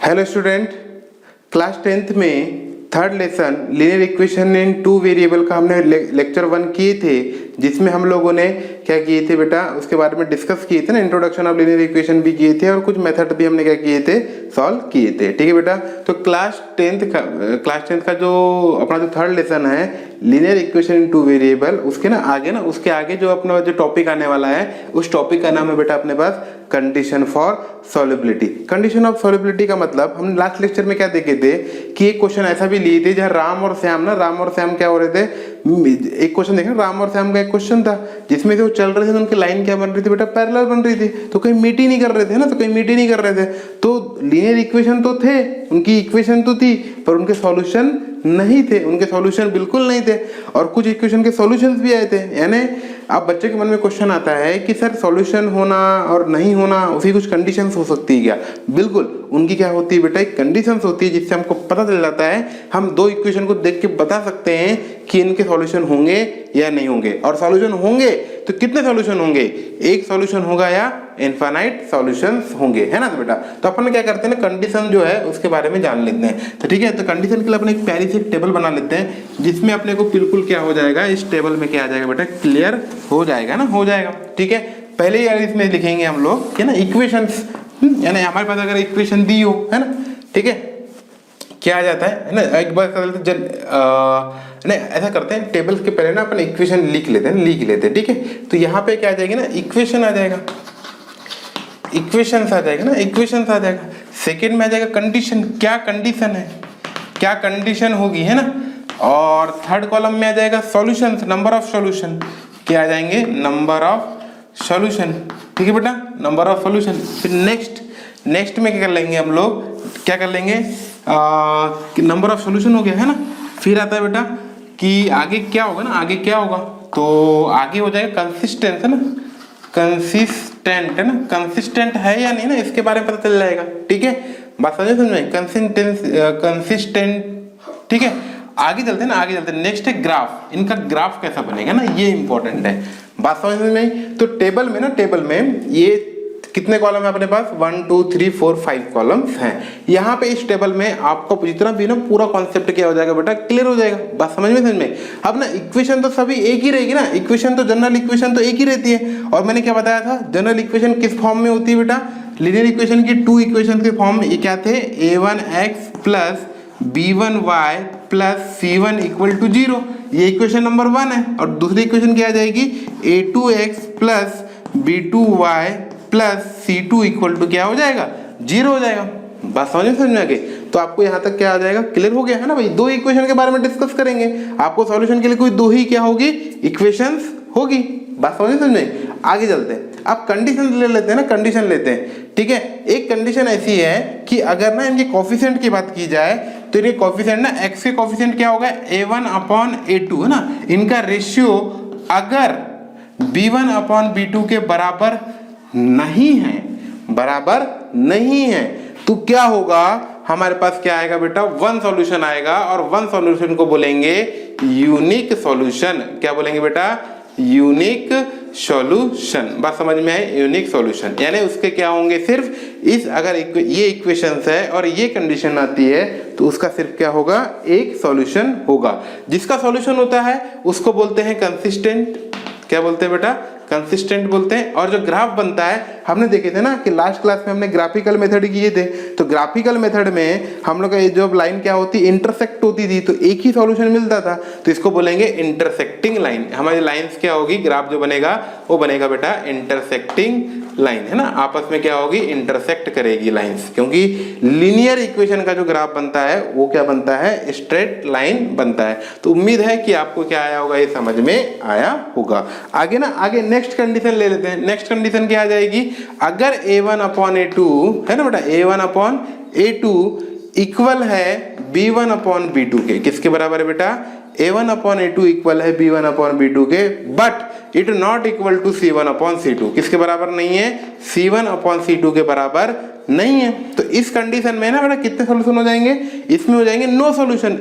Hello student, class 10th में third lesson linear equation in two variable का हमने lecture 1 किए थे, जिसमें हम लोगों ने क्या किए थे बेटा, उसके बारे में डिस्कस किए थे ना। इंट्रोडक्शन ऑफ लीनियर इक्वेशन भी किए थे और कुछ मेथड भी हमने क्या किए थे, सॉल्व किए थे। ठीक है बेटा, तो क्लास 10th का जो अपना जो थर्ड लेसन है linear equation in two variable, उसके आगे जो अपना जो टॉपिक आने वाला है, उस टॉपिक का नाम है बेटा अपने पास condition for solubility. Condition of solubility का मतलब हमने लास्ट लेक्चर में क्या देखे थे कि एक क्वेश्चन ऐसा भी लिए थे जहाँ राम और श्याम क्या हो रहे थे। एक क्वेश्चन देखना, राम और श्याम का एक क्वेश्चन था जिसमें से वो चल रहे थे, उनकी लाइन क्या बन रही थी बेटा, पैरेलल बन रही थी। तो कहीं मीट ही नहीं कर रहे थे ना, तो लीनियर इक्वेशन तो थे, उनकी इक्वेशन तो थी, पर उनके सॉल्यूशन नहीं थे, उनके सॉल्यूशन बिल्कुल नहीं थे। और कुछ इक्वेशन के सॉल्यूशंस भी आए थे। यानी अब बच्चे के मन में क्वेश्चन आता है कि सर सॉल्यूशन होना और नहीं होना, उसकी कुछ कंडीशंस हो सकती है क्या? बिल्कुल, उनकी क्या होती है बेटा, एक कंडीशंस होती है जिससे हमको पता चल जाता है, हम दो इक्वेशन को देख के बता सकते हैं कि इनके सॉल्यूशन होंगे या नहीं होंगे। और सॉल्यूशन होंगे तो कितने सॉल्यूशन होंगे, एक सॉल्यूशन होगा या इनफाइनाइट सॉल्यूशंस होंगे, है ना। तो बेटा तो अपन क्या करते हैं ना, कंडीशन जो है उसके बारे में जान लेते हैं। तो ठीक है, तो कंडीशन के लिए अपन एक प्यारी सी टेबल बना लेते हैं जिसमें अपने को बिल्कुल क्या हो जाएगा, इस टेबल में क्या आ जाएगा बेटा, क्लियर हो जाएगा ना, हो जाएगा। ठीक है, पहले ही इसमें लिखेंगे हम लोग है ना इक्वेशंस, यानी हमारे पास अगर इक्वेशन दी हो, है ना, ठीक है, क्या आ जाता है ना, एक बार कर लेते नहीं ऐसा करते हैं, टेबल के पहले ना अपन इक्वेशन लिख लेते हैं, ठीक है। तो यहाँ पे क्या आ जाएगी ना, इक्वेशन आ जाएगा, इक्वेशंस आ जाएगा। सेकंड में आ जाएगा कंडीशन, क्या कंडीशन है, क्या कंडीशन होगी, है ना। और थर्ड कॉलम में आ जाएगा सॉल्यूशंस, नंबर ऑफ सॉल्यूशन, क्या आ जाएंगे, नंबर ऑफ सॉल्यूशन। ठीक है बेटा, नंबर ऑफ सॉल्यूशन। फिर नेक्स्ट में क्या कर लेंगे हम लोग, क्या कर लेंगे, नंबर ऑफ सॉल्यूशन हो गया, है ना। फिर आता है बेटा कि आगे क्या होगा ना, तो आगे हो जाएगा कंसिस्टेंस, है ना, कंसिस्टेंट, है ना, कंसिस्टेंट है या नहीं ना, इसके बारे में पता चल जाएगा। ठीक है, बात समझ में, कंसिस्टेंट। ठीक है, आगे चलते हैं, नेक्स्ट है ग्राफ, इनका ग्राफ कैसा बनेगा ना, ये इंपॉर्टेंट है, बात समझ में। तो टेबल में ये कितने कॉलम है अपने पास, 1 2 3 4 5 कॉलम्स हैं। यहाँ पे इस टेबल में आपको जितना भी ना पूरा कॉन्सेप्ट क्या हो जाएगा बेटा, क्लियर हो जाएगा। बात समझ में। अब ना इक्वेशन तो सभी एक ही रहेगी ना, इक्वेशन तो जनरल इक्वेशन तो एक ही रहती है। और मैंने क्या बताया था, जनरल इक्वेशन किस फॉर्म में होती है बेटा, लीनियर इक्वेशन की टू इक्वेशन के फॉर्म में। ये क्या थे, a1x plus b1y plus c1 equal to 0, ये इक्वेशन नंबर 1 है। और दूसरी इक्वेशन क्या आ जाएगी, a2x plus b2y plus c2 equal to क्या हो जाएगा, 0 हो जाएगा। बात समझ में आ गई। तो आपको यहाँ तक क्या आ जाएगा, क्लियर हो गया, है ना भाई। दो इक्वेशन के बारे में डिस्कस करेंगे, आपको सॉल्यूशन के लिए कोई दो ही क्या होगी, इक्वेशंस होगी। बात समझ में। आगे चलते हैं, आप कंडीशन ले लेते हैं ना, कंडीशन लेते हैं। ठीक है, एक कंडीशन ऐसी है कि अगर ना इनके कोफिशिएंट की बात की जाए तो इनके कोफिशिएंट ना, x के कोफिशिएंट क्या होगा, a1/a2, है ना। इनका रेशियो अगर b1/b2 के बराबर नहीं है तो क्या होगा, हमारे पास क्या आएगा बेटा, वन सॉल्यूशन आएगा। और वन सॉल्यूशन को बोलेंगे यूनिक सॉल्यूशन। क्या बोलेंगे बेटा, यूनिक सॉल्यूशन। बात समझ में है, यूनिक सॉल्यूशन यानी उसके क्या होंगे, सिर्फ इस अगर ये इक्वेशंस है और ये कंडीशन आती है तो उसका सिर्फ क्या होगा, एक सॉल्यूशन होगा। जिसका सॉल्यूशन होता है उसको बोलते हैं कंसिस्टेंट। क्या बोलते हैं बेटा, कंसिस्टेंट बोलते हैं। और जो ग्राफ बनता है, हमने देखे थे ना कि लास्ट क्लास में हमने ग्राफिकल मेथड किए थे। तो ग्राफिकल मेथड में हम लोग का ये जो लाइन क्या होती, इंटरसेक्ट होती थी, तो एक ही सॉल्यूशन मिलता था, तो इसको बोलेंगे इंटरसेक्टिंग लाइन। हमारी लाइंस क्या होगी, ग्राफ जो बनेगा वो बनेगा बेटा इंटरसेक्टिंग लाइन, है ना। आपस में क्या होगी, इंटरसेक्ट करेगी लाइंस, क्योंकि लीनियर इक्वेशन का जो ग्राफ बनता है वो क्या बनता है, स्ट्रेट लाइन बनता है। तो उम्मीद है कि आपको क्या आया होगा, ये समझ में आया होगा। आगे नेक्स्ट कंडीशन ले लेते हैं। नेक्स्ट कंडीशन क्या आ जाएगी, अगर a1/a2 है ना बेटा, a1/a2 इक्वल है b1/b2 के, किसके बराबर है बेटा, a1/a2 इक्वल है b1/b2 के, but it not equal to c1/c2, किसके बराबर नहीं है, c1/c2 के बराबर नहीं है। तो इस कंडीशन में ना बेटा कितने सॉल्यूशन हो जाएंगे, इसमें हो जाएंगे नो सॉल्यूशन।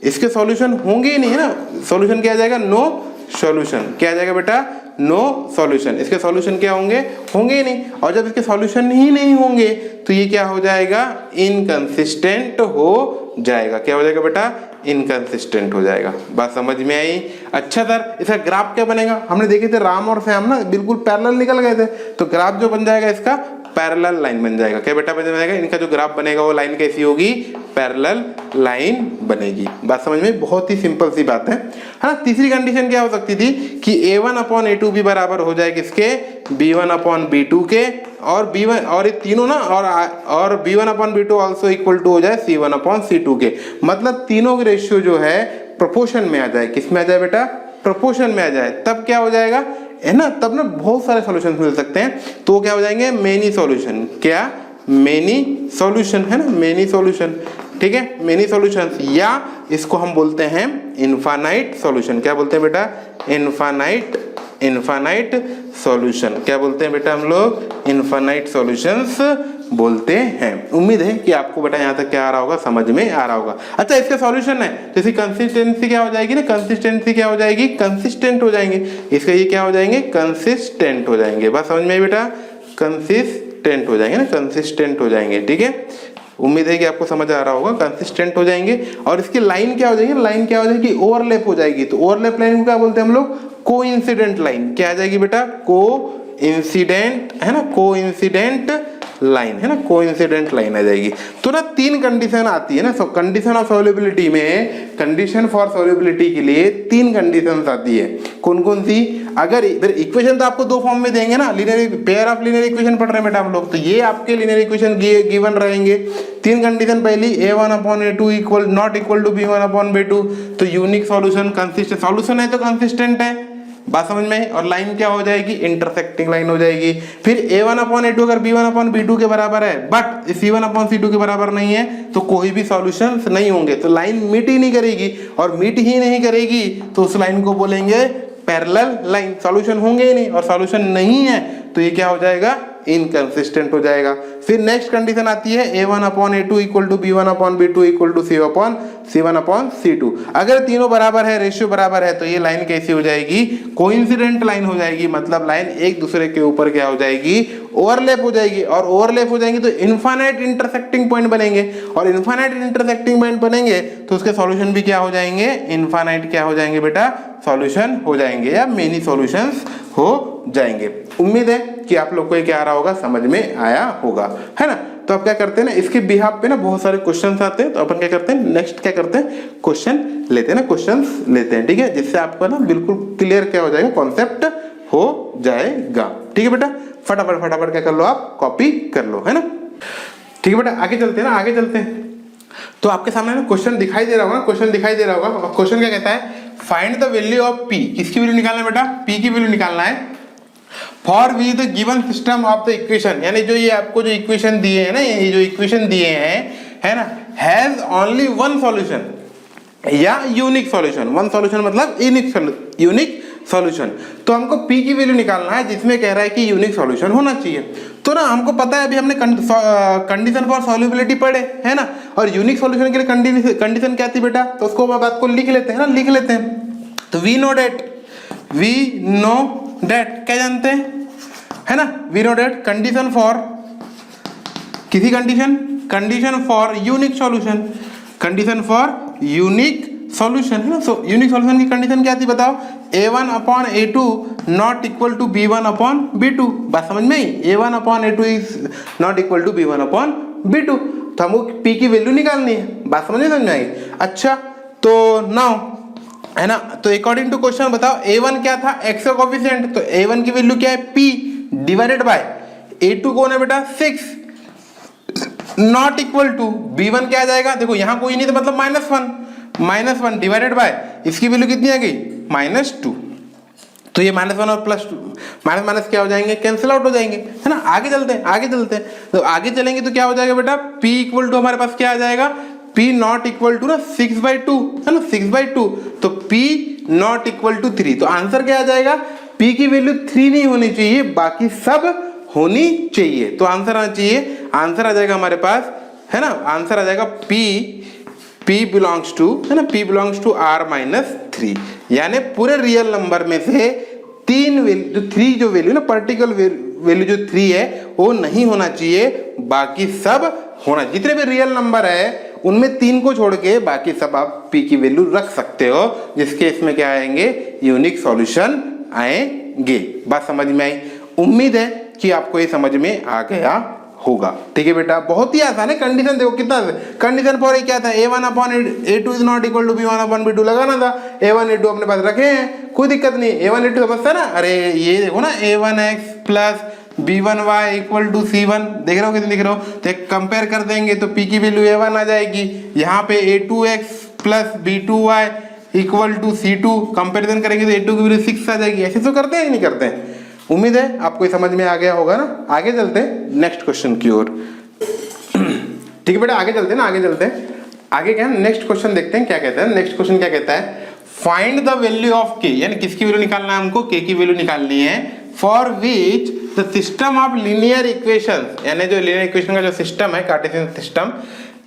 इसके सॉल्यूशन होंगे ही नहीं, है ना। सॉल्यूशन क्या आ जाएगा, नो सॉल्यूशन। क्या आ जाएगा बेटा, नो सॉल्यूशन। इसके सॉल्यूशन क्या होंगे, होंगे ही नहीं, और जब इसके सॉल्यूशन ही नहीं होंगे तो ये क्या हो जाएगा, इनकंसिस्टेंट हो जाएगा। क्या हो जाएगा बेटा, इनकंसिस्टेंट हो जाएगा। बात समझ में आई? अच्छा सर इसका ग्राफ क्या बनेगा, हमने देखे थे राम और श्याम ना बिल्कुल पैरेलल निकल गए थे, तो ग्राफ जो बन जाएगा इसका पैरेलल लाइन बन जाएगा। क्या बेटा बन जाएगा, इनका जो ग्राफ बनेगा वो लाइन कैसी होगी, पैरेलल लाइन बनेगी। बात समझ में? बहुत ही सिंपल सी बात है। हाँ, तीसरी कंडीशन क्या हो सकती थी कि a1/a2 भी बराबर हो जाए किसके, b1/b2 के, और b1 और ये तीनों ना और b1/b2 ऑल्सो इक्वल टू हो जाए c1/c2 के। मतलब तीनों के रेशियो जो है प्रोपोर्शन में आ जाए। किस में आ जाए बेटा, प्रोपोर्शन में आ जाए। तब क्या हो जाएगा, है ना, तब ना बहुत सारे सॉल्यूशन मिल सकते हैं। तो क्या हो जाएंगे, मेनी सॉल्यूशन। क्या, मेनी सॉल्यूशन, है ना, मेनी सॉल्यूशन। ठीक है, मेनी सॉल्यूशंस, या इसको हम बोलते हैं इनफाइनाइट सॉल्यूशन। क्या बोलते हैं बेटा, इनफाइनाइट सॉल्यूशन। क्या बोलते हैं बेटा हम लोग, इनफाइनाइट सॉल्यूशंस बोलते हैं। उम्मीद है कि आपको बेटा यहाँ तक क्या आ रहा होगा, समझ में आ रहा होगा। अच्छा, इसका सॉल्यूशन है तो इसकी कंसिस्टेंसी क्या हो जाएगी ना, कंसिस्टेंसी क्या हो जाएगी, कंसिस्टेंट हो जाएंगे। इसका ये क्या हो जाएंगे, कंसिस्टेंट हो जाएंगे। बस समझ में आई बेटा, कंसिस्टेंट हो जाएंगे ना, कंसिस्टेंट हो जाएंगे। ठीक है, उम्मीद है कि आपको समझ आ रहा होगा, कंसिस्टेंट हो जाएंगे। और इसकी लाइन क्या हो जाएगी, लाइन क्या हो जाएगी, ओवरलैप हो जाएगी। तो ओवरलैप लाइन को क्या बोलते हैं हम लोग, कोइंसिडेंट लाइन। क्या आ जाएगी बेटा, कोइंसिडेंट, है ना, कोइंसिडेंट लाइन, है ना, कोइंसिडेंट लाइन आ जाएगी। तो ना तीन कंडीशन आती है ना, कंडीशन ऑफ सॉल्युबिलिटी में, कंडीशन फॉर सॉल्युबिलिटी के लिए तीन कंडीशंस आती है। कौन कौन सी, अगर इधर इक्वेशन तो आपको दो फॉर्म में देंगे ना, linear pair of linear equation पढ़ रहे हैं बेटा हम लोग, तो ये आपके लीनियर इक्वेशन गिवन रहेंगे। तीन कंडीशन, पहली a1/a2 equal not equal to b1/b2, तो यूनिक सॉल्यूशन, कंसिस्टेंट सॉल्यूशन है तो कंसिस्टेंट है। बात समझ में? और लाइन क्या हो जाएगी, इंटरसेक्टिंग लाइन हो जाएगी। फिर a1/a2 अगर b1/b2 के बराबर है बट c1/c2 के बराबर नहीं है तो कोई भी सॉल्यूशंस नहीं होंगे, तो लाइन मीट ही नहीं करेगी, और मीट ही नहीं करेगी तो उस लाइन को बोलेंगे पैरेलल लाइन। सॉल्यूशन होंगे ही नहीं, और सॉल्यूशन नहीं है तो ये क्या हो जाएगा, इनकंसिस्टेंट हो जाएगा। फिर नेक्स्ट कंडीशन आती है a1/a2 equal to b1/b2 equal to c1/c2। अगर तीनों बराबर है, रेशियो बराबर है, तो ये लाइन कैसी हो जाएगी, कोइंसिडेंट लाइन हो जाएगी। मतलब लाइन एक दूसरे के ऊपर क्या हो जाएगी, ओवरलैप हो जाएगी, और ओवरलैप हो जाएंगी तो इनफाइनाइट इंटरसेक्टिंग पॉइंट बनेंगे, और इनफाइनाइट इंटरसेक्टिंग पॉइंट बनेंगे तो उसके सॉल्यूशन भी क्या हो जाएंगे, इनफाइनाइट क्या हो जाएंगे बेटा, सॉल्यूशन हो जाएंगे, या मेनी सॉल्यूशंस हो जाएंगे। उम्मीद है कि आप लोग को ये क्या आ रहा होगा, समझ में आया होगा, है ना। तो अब क्या करते हैं ना, इसके बिहाफ पे ना बहुत सारे क्वेश्चंस आते हैं, तो अपन क्या करते हैं, नेक्स्ट क्या करते हैं, क्वेश्चन लेते हैं ना, क्वेश्चंस लेते हैं। ठीक है, जिससे आपको ना बिल्कुल क्लियर क्या हो जाएगा, कॉन्सेप्ट हो जाएगा। ठीक है बेटा, फटाफट क्या कर लो, आप कॉपी कर लो, है ना। ठीक है बेटा, आगे चलते हैं ना, आगे चलते हैं। तो आपके सामने ना क्वेश्चन दिखाई दे रहा होगा, क्वेश्चन दिखाई दे रहा होगा। क्वेश्चन क्या कहता है, find the value of p। किसकी वैल्यू निकालना है बेटा, p की वैल्यू निकालना है। For we the given system of the equation, यानी जो ये आपको जो इक्वेशन दिए हैं ना, ये जो इक्वेशन दिए हैं, है ना, हैज ओनली वन सॉल्यूशन या यूनिक सॉल्यूशन। वन सॉल्यूशन मतलब यूनिक सॉल्यूशन। तो हमको p की वैल्यू निकालना है जिसमें कह रहा है कि यूनिक सॉल्यूशन होना चाहिए। तो ना हमको पता है, अभी हमने कंडीशन फॉर सॉल्युबिलिटी पढ़े, है ना, और यूनिक सॉल्यूशन के लिए कंडीशन क्या थी बेटा, तो उसको बात को लिख लेते हैं ना, लिख लेते हैं। तो वी नो डेट क्या जानते हैं, है ना, we know that condition for किसी condition for unique solution, condition for unique solution, है ना। सो यूनिक सॉल्यूशन की कंडीशन क्या थी बताओ, a1/a2 not equal to b1/b2। बात समझ में आई, a1/a2 is not equal to b1/b2। तो हमको p की वैल्यू निकालनी है। बात समझ में आई। अच्छा, तो नाउ, है ना, तो अकॉर्डिंग टू क्वेश्चन बताओ a1 क्या था, x का कोफिशिएंट, तो a1 की वैल्यू क्या है, p डिवाइडेड बाय a2 कौन है बेटा, 6, नॉट इक्वल टू b1 क्या आ जाएगा, देखो यहाँ कोई नहीं तो मतलब -1 डिवाइडेड बाय इसकी वैल्यू कितनी आ गई, -2। तो ये -1 और +2 माइनस क्या हो जाएंगे, कैंसिल आउट हो जाएंगे, है ना। आगे चलते हैं। तो आगे चलेंगे तो क्या हो जाएगा बेटा, p इक्वल टू हमारे पास क्या आ जाएगा, p नॉट इक्वल टू ना 6/2, है ना, 6/2। तो p नॉट इक्वल टू 3। तो आंसर क्या आ जाएगा, p की वैल्यू 3 नहीं होनी चाहिए, बाकी सब होनी चाहिए। तो आंसर आना चाहिए, आंसर आ जाएगा हमारे पास, है ना, आंसर आ जाएगा p बिलोंग्स टू, है ना, p बिलोंग्स टू r-3, यानी पूरे रियल नंबर में से तीन वैल्यू जो थ्री जो वैल्यू ना पर्टिकुलर वैल्यू जो थ्री है वो नहीं होना चाहिए, बाकी सब होना। जितने भी रियल नंबर है उनमें तीन को छोड़ के बाकी सब आप पी की वैल्यू रख सकते हो, जिसके इसमें क्या आएंगे, यूनिक सॉल्यूशन आएंगे। बात समझ में आई? उम्मीद है कि आपको ये समझ में आ गया होगा। ठीक है बेटा, बहुत ही आसान है। कंडीशन देखो कितना, कंडीशन फॉर क्या था, a1 upon a2 is not equal to b1 upon b2 लगाना था। a1 a2 अपने पास रखे हैं, कोई दिक्कत नहीं। a1 a2 समझता है ना? अरे ये देखो ना, a1x plus b1y equal to c1, देख रहे हो कितने दिख रहे हो? तो कंपेयर कर देंगे तो p की वैल्यू a1 आ जाएगी। यहाँ पे a2x plus b2y equal to c2, comparison करेंगे तो a2 की वैल्यू 6 आ जाएगी। ऐसे तो करते हैं नहीं करते हैं? उम्मीद है आपको ये समझ में आ गया होगा ना। आगे चलते हैं नेक्स्ट क्वेश्चन की ओर। ठीक है बेटा, आगे चलते हैं ना, आगे चलते हैं। आगे क्या है, नेक्स्ट क्वेश्चन देखते हैं क्या कहता है। नेक्स्ट क्वेश्चन क्या कहता है, find the value of k, यानी किसकी वैल्यू निकालना है हमको, k की वैल्यू निकालनी है। For which the system of linear equation, यानी जो लीनियर इक्वेशन का जो सिस्टम है, कार्टेशियन सिस्टम,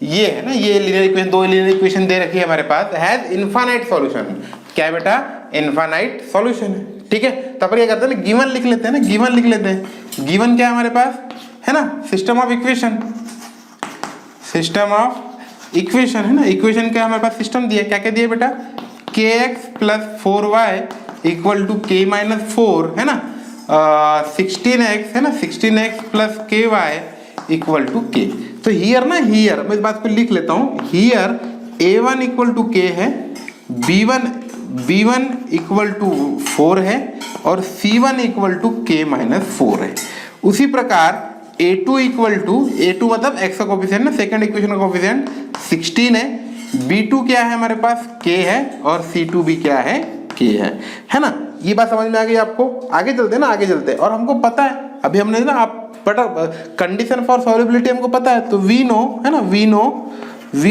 ये है ना, ये लीनियर इक्वेशन, दो लीनियर इक्वेशन दे रखी है हमारे पास, हैज इनफाइनाइट सॉल्यूशन। क्या है बेटा, इनफाइनाइट सॉल्यूशन है। ठीक है, तब पर क्या करते हैं, गिवन लिख लेते हैं ना, गिवन लिख लेते हैं। गिवन क्या है हमारे पास, है ना, system of equation, system of equation है ना। इक्वेशन क्या हमारे पास सिस्टम दिया, क्या क्या दिया बेटा, kx plus 4y equal to k minus 4 है ना, 16x है ना, 16x plus ky equal to k। तो हियर ना, हियर मैं इस बात को लिख लेता हूँ, here a1 equal to k है, b1 इक्वल टू 4 है और c1 equal to k minus 4 है। उसी प्रकार a2 इक्वल टू, a2 मतलब x का कोफिशिएंट ना, सेकंड इक्वेशन का कोफिशिएंट 16 है, b2 क्या है हमारे पास, k है, और c2 भी क्या है, k है ना। ये बात समझ में आ गई आपको? आगे चलते हैं ना, आगे चलते हैं। और हमको पता है, अभी हमने ना, आप बट कंडीशन फॉर सॉल्युबिलिटी हमको पता है, तो वी नो है ना, we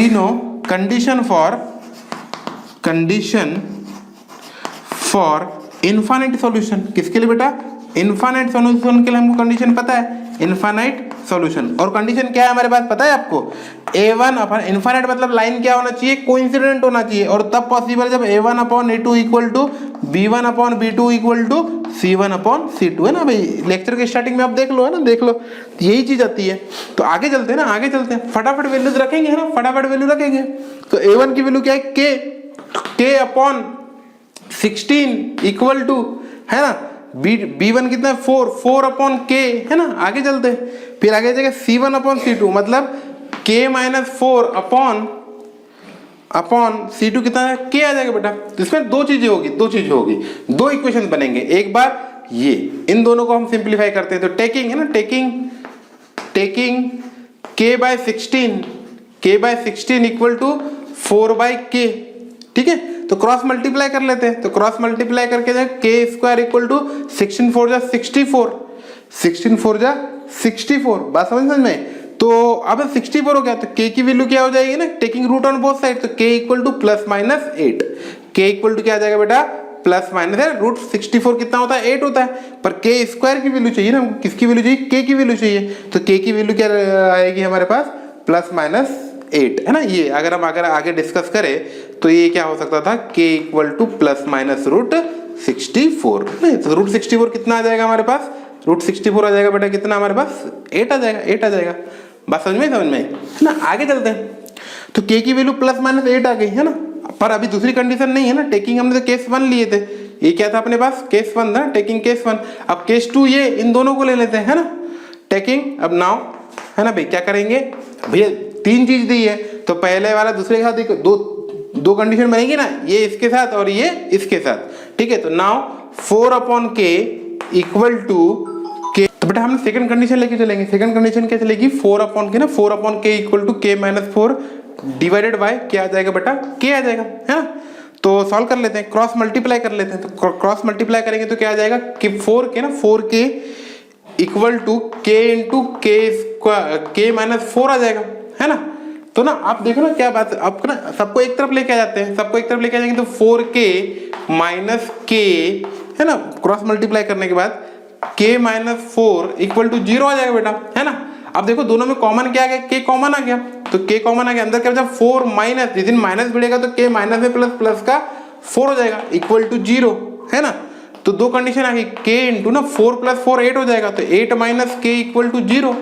know condition for infinite solution. किसके लिए बेटा, इनफाइनाइट सॉल्यूशन के लिए हमको कंडीशन पता है, इनफाइनाइट सॉल्यूशन। और कंडीशन क्या है हमारे पास पता है आपको, a1 अपॉन इनफाइनाइट मतलब लाइन क्या होना चाहिए, कोइंसिडेंट होना चाहिए, और तब पॉसिबल जब a1 upon a2 equal to b1 upon b2 equal to c1 upon c2, है ना भाई। लेक्चर के स्टार्टिंग में आप देख लो, है ना, देख लो, यही चीज आती है। तो आगे चलते हैं ना, आगे चलते हैं, फटाफट वैल्यूज रखेंगे, है ना, फटाफट वैल्यू रखेंगे। तो a1 की वैल्यू क्या है, k अपॉन 16 इक्वल टू, है ना, b1 कितना है, 4 अपॉन k, है ना। आगे चलते हैं, फिर आगे जाएगा c1 अपॉन c2 मतलब k माइनस 4 अपॉन c2 कितना है, k आ जाएगा बेटा। तो इसमें दो चीजें होगी, दो इक्वेशन बनेंगे। एक बार ये, इन दोनों को हम सिंप्लीफाई करते हैं, तो टेकिंग है ना, taking k by 16 equal to 4 by k। ठीक है, तो क्रॉस मल्टीप्लाई कर लेते हैं, तो क्रॉस मल्टीप्लाई करके जाए k स्क्वायर इक्वल टू 16 4 जा 64, 16 4 जा 64। बात समझ में? तो अब 64 हो गया, तो k की वैल्यू क्या हो जाएगी ना, taking root on both side, तो k equal to plus minus 8, k equal to क्या आ जाएगा बेटा, प्लस माइनस है, रूट 64 कितना होता है, 8 होता है, पर k स्क्वायर की वैल्यू चाहिए ना, किसकी वैल्यू चाहिए, k की वैल्यू चाहिए। तो k की वैल्यू क्या आएगी हमारे पास, प्लस माइनस 8, है ना। ये अगर हम आगे डिस्कस करें तो ये क्या हो सकता था, k equal to plus minus root 64, नहीं तो रूट 64 कितना आ जाएगा हमारे पास, रूट 64 आ जाएगा बेटा, कितना हमारे पास, 8 आ जाएगा। बात समझ में है ना। आगे चलते हैं, तो k की वैल्यू प्लस माइनस 8 आ गई, है ना। पर अभी दूसरी कंडीशन नहीं है ना, टेकिंग हमने तो केस 1 लिए थे, ये क्या था अपने पास, केस 1 था, टेकिंग केस 1। अब केस 2 ये, इन दोनों को ले लेते हैं, है ना, टेकिंग। अब नाउ है ना भाई, क्या करेंगे भैया, तीन चीज दी है, तो पहले वाला दूसरे के साथ देखो, दो कंडीशन बनेगी ना, ये इसके साथ और ये इसके साथ। ठीक है, तो now 4 upon k equal to k, तो बेटा हम सेकंड कंडीशन लेके चलेंगे। सेकंड कंडीशन क्या चलेगी, 4 अपॉन k ना, 4 upon k equal to k minus 4 divided by क्या आ जाएगा बेटा, k आ जाएगा, है ना। तो सॉल्व कर लेते हैं, क्रॉस मल्टीप्लाई कर लेते हैं, तो क्रॉस मल्टीप्लाई करेंगे तो क्या आ जाएगा कि 4k ना, 4k equal to k into k minus 4 आ जाएगा, है ना। तो ना आप देखो ना क्या बात, आपको ना सबको एक तरफ लेके आ जाते हैं, सबको एक तरफ लेके आ जाएंगे, तो 4k माइनस k, है ना, क्रॉस मल्टीप्लाई करने के बाद k माइनस 4 इक्वल टू 0 आ जाएगा बेटा, है ना। अब देखो दोनों में कॉमन क्या आ गया, k कॉमन आ गया, तो k कॉमन आ गया, अंदर क्या बचा 4 माइनस, जिस दिन माइनस बढ़ेगा तो k माइनस में प्लस का 4 हो जाएगा इक्वल टू 0, है ना। तो दो कंडीशन आ गई, k इंटू ना 4 + 4 8 हो जाएगा, तो 8 - k = 0।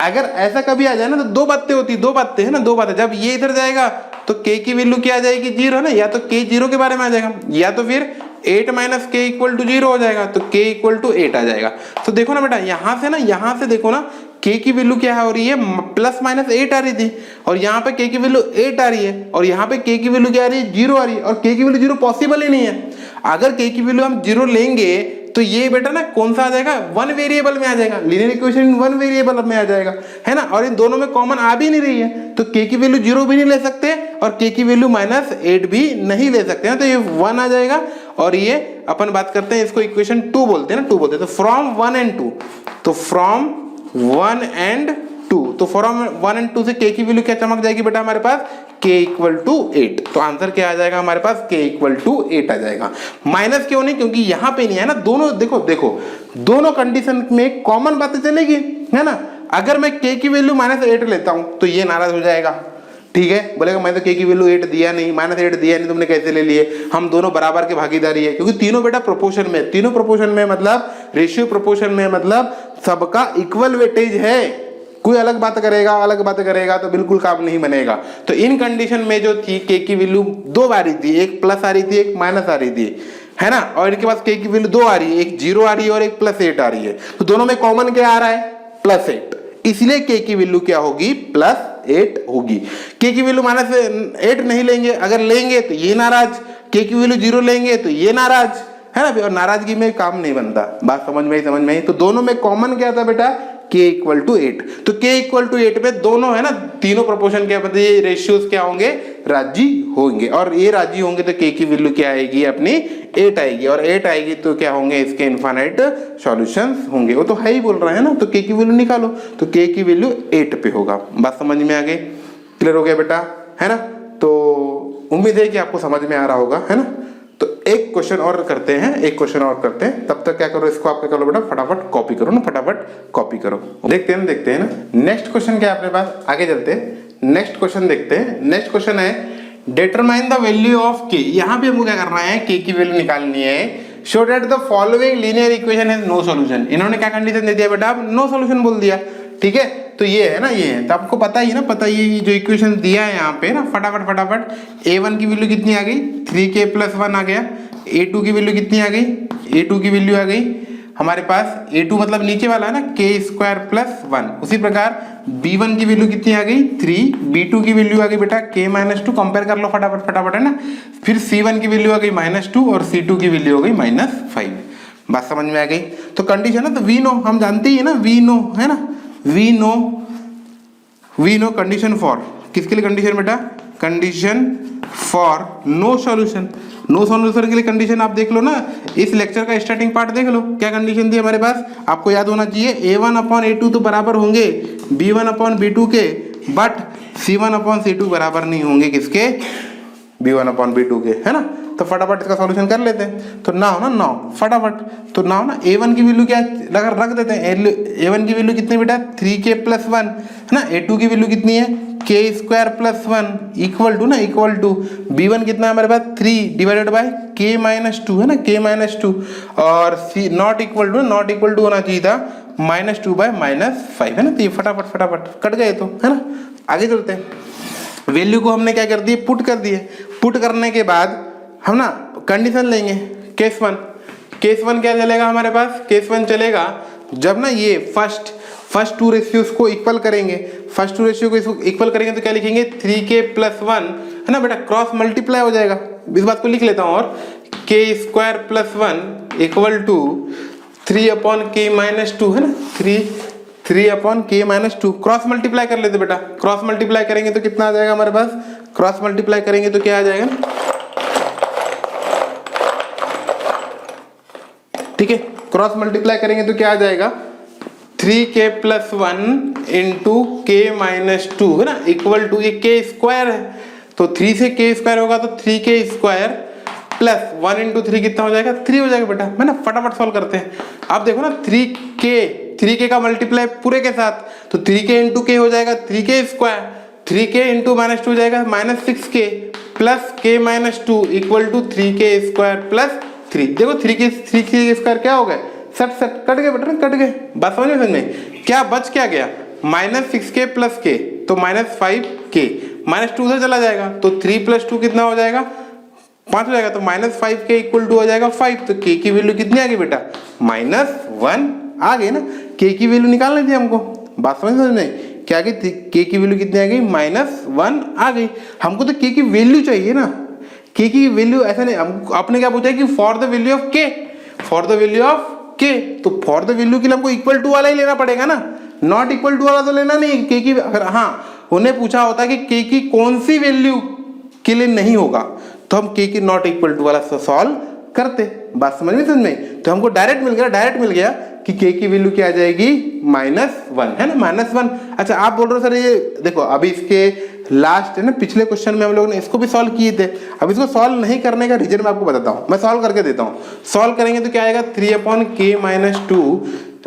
अगर ऐसा कभी आ जाए ना तो दो बातें होती, दो बातें है ना, दो बातें, जब ये इधर जाएगा तो k की वैल्यू क्या आ जाएगी 0 है ना, या तो k 0 के बारे में आ जाएगा, या तो फिर 8 - k = 0 हो जाएगा, तो k = 8 आ जाएगा। तो देखो ना बेटा, यहाँ से ना, यहाँ से देखो ना k की वैल्यू क्या हो रही है, +-8 आ रही थी, और यहाँ पे k की वैल्यू 8 आ रही है, और यहाँ पे k की वैल्यू क्या आ रही है 0 आ रही है, और k की वैल्यू 0 पॉसिबल ही नहीं है। अगर k की वैल्यू हम 0 लेंगे तो ये बेटा ना कौन सा आ जाएगा, वन वेरिएबल में आ जाएगा, लीनियर इक्वेशन वन वेरिएबल में आ जाएगा, है ना, और इन दोनों में कॉमन आ भी नहीं रही है, तो k की वैल्यू 0 भी नहीं ले सकते और k की वैल्यू -8 भी नहीं ले सकते हैं, तो ये 1 आ जाएगा। और ये अपन बात करते हैं, इसको इक्वेशन 2 बोलते हैं ना, 2 बोलते हैं, तो फ्रॉम 1 and 2, तो फ्रॉम 1 and 2, तो फ्रॉम 1 and 2 से k की वैल्यू क्या चमक जाएगी बेटा हमारे पास, k = 8। तो आंसर क्या आ जाएगा हमारे पास, k = 8 आ जाएगा। माइनस क्यों नहीं, क्योंकि यहाँ पे नहीं है ना, दोनों देखो देखो दोनों कंडीशन में कॉमन बातें चलेगी, है ना। अगर मैं k की वैल्यू -8 लेता हूं तो ये नाराज हो जाएगा, ठीक है, बोलेगा मैं तो k की वैल्यू 8 दिया नहीं, -8 दिया नहीं, तुमने कैसे ले लिए, हम दोनों बराबर के भागीदारी है, क्योंकि तीनों बेटा प्रोपोर्शन में, तीनों प्रोपोर्शन में मतलब रेशियो प्रोपोर्शन में, मतलब सबका इक्वल वेटेज है। कोई अलग बात करेगा तो बिल्कुल काम नहीं बनेगा। तो इन कंडीशन में जो थी k की वैल्यू 2 आ रही थी, एक प्लस आ रही थी, एक माइनस आ रही थी, है ना, और इनके पास k की वैल्यू 2 आ रही है, एक 0 आ रही है और एक +8 आ रही है, तो दोनों में कॉमन क्या आ रहा है, +8, इसलिए k की वैल्यू क्या होगी, +8 होगी। k की वैल्यू -8 नहीं लेंगे, अगर लेंगे तो ये नाराज, k की वैल्यू 0 लेंगे तो ये नाराज, है ना, और नाराजगी में काम नहीं बनता। बात समझ में ही, तो दोनों में कॉमन क्या था बेटा, k = 8, तो k = 8 पे दोनों है ना, तीनों प्रोपोर्शन के मतलब रेशियोज क्या होंगे, राजी होंगे, और ये राजी होंगे तो k की वैल्यू क्या आएगी अपनी 8 आएगी, और 8 आएगी तो क्या होंगे, इसके इनफाइनाइट सॉल्यूशंस होंगे। वो तो है ही बोल रहा है ना, तो k की वैल्यू निकालो, तो k की वैल्यू 8 पे होगा। बात समझ में आ गई, क्लियर हो गया बेटा, है ना। तो उम्मीद है कि आपको समझ में आ रहा होगा, है ना। तो एक क्वेश्चन और करते हैं, तब तक क्या करो, इसको आप क्या करो बेटा, फटाफट कॉपी करो ना, फटाफट कॉपी करो। देखते हैं ना नेक्स्ट क्वेश्चन क्या है अपने पास, आगे चलते हैं, नेक्स्ट क्वेश्चन देखते हैं। नेक्स्ट क्वेश्चन है determine the value of k। यहाँ पे हमको क्या करना है, k की वैल्यू निकालनी है। Show that the following linear equation has no solution. इन्होंने क्या कंडीशन दे दिया बेटा, नो सॉल्यूशन बोल दिया, ठीक है। तो ये है ना, ये है, तो आपको पता ही ना, पता ये जो इक्वेशन दिया है यहाँ पे ना, फटाफट a1 की वैल्यू कितनी आ गई, 3k + 1 आ गया। a2 की वैल्यू कितनी आ गई, a2 की वैल्यू आ गई हमारे पास, a2 मतलब नीचे वाला है ना, k² + 1। उसी प्रकार b1 की वैल्यू कितनी आ गई 3, b2 की वैल्यू आ गई बेटा k - 2, कंपेयर कर लो फटाफट है ना। फिर c1 की वैल्यू आ गई -2 और c2 की वैल्यू हो गई -5। बात समझ में आ गई। तो कंडीशन है, तो वी नो हम जानते ही है ना, वी नो है ना, वी नो कंडीशन फॉर, किसके लिए कंडीशन बेटा, condition for no solution. No solution के लिए कंडीशन आप देख लो ना, इस लेक्चर का स्टार्टिंग पार्ट देख लो, क्या कंडीशन दी हमारे पास, आपको याद होना चाहिए, a1/a2 तो बराबर होंगे b1/b2 के, बट c1/c2 बराबर नहीं होंगे किसके, b1/b2 के, है ना। तो फटाफट इसका सॉल्यूशन कर लेते हैं। तो नाउ फटाफट, तो नाउ ना a1 की वैल्यू क्या रख देते हैं, a1 की वैल्यू कितनी बेटा 3k + 1, है ना। a2 की वैल्यू कितनी है k² + 1 इक्वल टू b1 कितना है हमारे पास 3 डिवाइडेड बाय k - 2, है ना, k - 2, और c नॉट इक्वल टू होना चाहिए था -2/-5, है ना। तो ये फटाफट कट गए, तो है ना। आगे चलते हैं, वैल्यू को हमने क्या कर दिए, पुट कर दिए। पुट करने के बाद हम ना कंडीशन लेंगे, केस वन क्या चलेगा हमारे पास, केस 1 चलेगा जब ना ये फर्स्ट टू रेशियोज को इक्वल करेंगे, तो क्या लिखेंगे 3k + 1, है ना बेटा, क्रॉस मल्टीप्लाई हो जाएगा। इस बात को लिख लेता हूँ, और k² + 1 इक्वल टू 3/k - 2, है ना, 3/k - 2 क्रॉस मल्टीप्लाई कर लेते बेटा। क्रॉस मल्टीप्लाई करेंगे तो कितना आ जाएगा हमारे पास, क्रॉस मल्टीप्लाई करेंगे तो क्या आ जाएगा, ठीक है, क्रॉस मल्टीप्लाई करेंगे तो क्या आ जाएगा 3k + 1 × k - 2, है ना, इक्वल टू ये k² है, तो 3 से k² होगा तो 3k² + 1 × 3 कितना हो जाएगा 3 हो जाएगा बेटा, है ना। फटाफट सॉल्व करते हैं। आप देखो ना 3k का मल्टीप्लाई पूरे के साथ, तो 3k × k हो जाएगा 3k², 3k × -2 हो जाएगा -6k + k - 2 equal to 3k² + 3, देखो 3 के स्क्वायर क्या हो गए, सट कट गए बेटा, कट गए। बात समझ में, क्या बच क्या गया, -6k + k, तो -5k, -2 उधर चला जाएगा, तो 3 + 2 कितना हो जाएगा, 5 हो जाएगा, तो -5k = हो जाएगा 5, तो k की वैल्यू कितनी आ गई बेटा, -1 आ गई ना। k की वैल्यू निकालनी थी हमको, बात समझ में, क्या की k की वैल्यू कितनी आ गई, -1 आ गई। हमको तो k की वैल्यू चाहिए ना, k की वैल्यू ऐसा नहीं, हमको आपने क्या पूछा है कि for the value of k, for the value of k, तो फॉर द वैल्यू के लिए हमको इक्वल टू वाला ही लेना पड़ेगा ना, नॉट इक्वल टू वाला तो लेना नहीं। k की अगर हाँ उन्हें पूछा होता है कि k की कौन सी वैल्यू के लिए नहीं होगा, तो हम k की नॉट इक्वल टू वाला सॉल्व करते। बात समझ में, तो हमको डायरेक्ट मिल गया कि k की वैल्यू क्या आ जाएगी, -1 है ना, -1। अच्छा आप बोल रहे हो सर ये देखो अभी इसके लास्ट है ना, पिछले क्वेश्चन में हम लोगों ने इसको भी सॉल्व किए थे। अब इसको सॉल्व नहीं करने का रीजन मैं आपको बताता हूँ, मैं सॉल्व करके देता हूँ। सॉल्व करेंगे तो क्या आएगा, 3/k - 2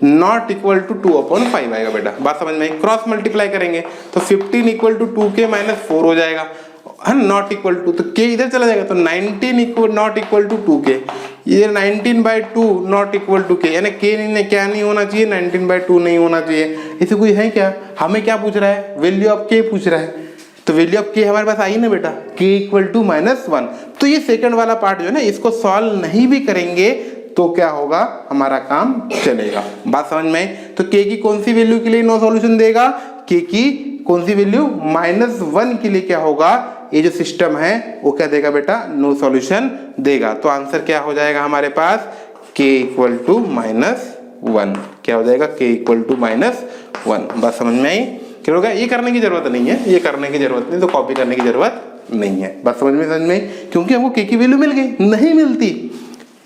नॉट इक्वल टू 2/5 आएगा बेटा। बात समझ में, क्रॉस मल्टीप्लाई करेंगे तो 15 = 2k - 4 हो जाएगा, है नॉट इक्वल टू, तो k इधर चला जाएगा, तो 19 नॉट इक्वल टू 2k, ये 19/2 नॉट इक्वल टू k, यानी k नहीं क्या नहीं होना चाहिए, 19/2 नहीं होना चाहिए। इसे कोई है क्या, हमें क्या पूछ रहा है, वैल्यू ऑफ k पूछ रहा है, तो वैल्यू ऑफ k हमारे पास आई ना बेटा, k = -1। तो ये सेकंड वाला पार्ट जो है ना, इसको सॉल्व नहीं भी करेंगे तो क्या होगा, हमारा काम चलेगा। बात समझ में, तो k की कौन सी वैल्यू के लिए नो सॉल्यूशन देगा, k की कौन सी वैल्यू, -1 के लिए क्या होगा, ये जो सिस्टम है वो क्या देगा बेटा, नो सॉल्यूशन देगा। तो आंसर क्या हो जाएगा हमारे पास, k = -1, क्या हो जाएगा, k = -1। बस समझ में आई, क्या होगा, ये करने की जरूरत नहीं है, ये करने की जरूरत नहीं, तो कॉपी करने की जरूरत नहीं है। बस समझ में, क्योंकि हमको k की वैल्यू मिल गई, नहीं मिलती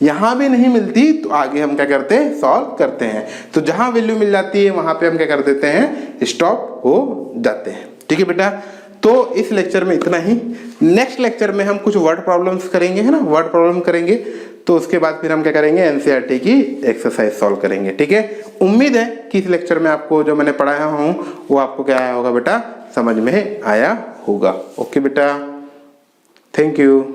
यहाँ भी नहीं मिलती तो आगे हम क्या करते हैं, सॉल्व करते हैं। तो जहां वैल्यू मिल जाती है वहां पे हम क्या कर देते हैं, स्टॉप हो जाते हैं। ठीक है बेटा, तो इस लेक्चर में इतना ही। नेक्स्ट लेक्चर में हम कुछ वर्ड प्रॉब्लम्स करेंगे, है ना, वर्ड प्रॉब्लम करेंगे, तो उसके बाद फिर हम क्या करेंगे, एनसीईआरटी की एक्सरसाइज सॉल्व करेंगे। ठीक है, उम्मीद है कि इस लेक्चर में आपको जो मैंने पढ़ाया हूँ वो आपको क्या आया होगा बेटा, समझ में आया होगा। ओके बेटा, थैंक यू।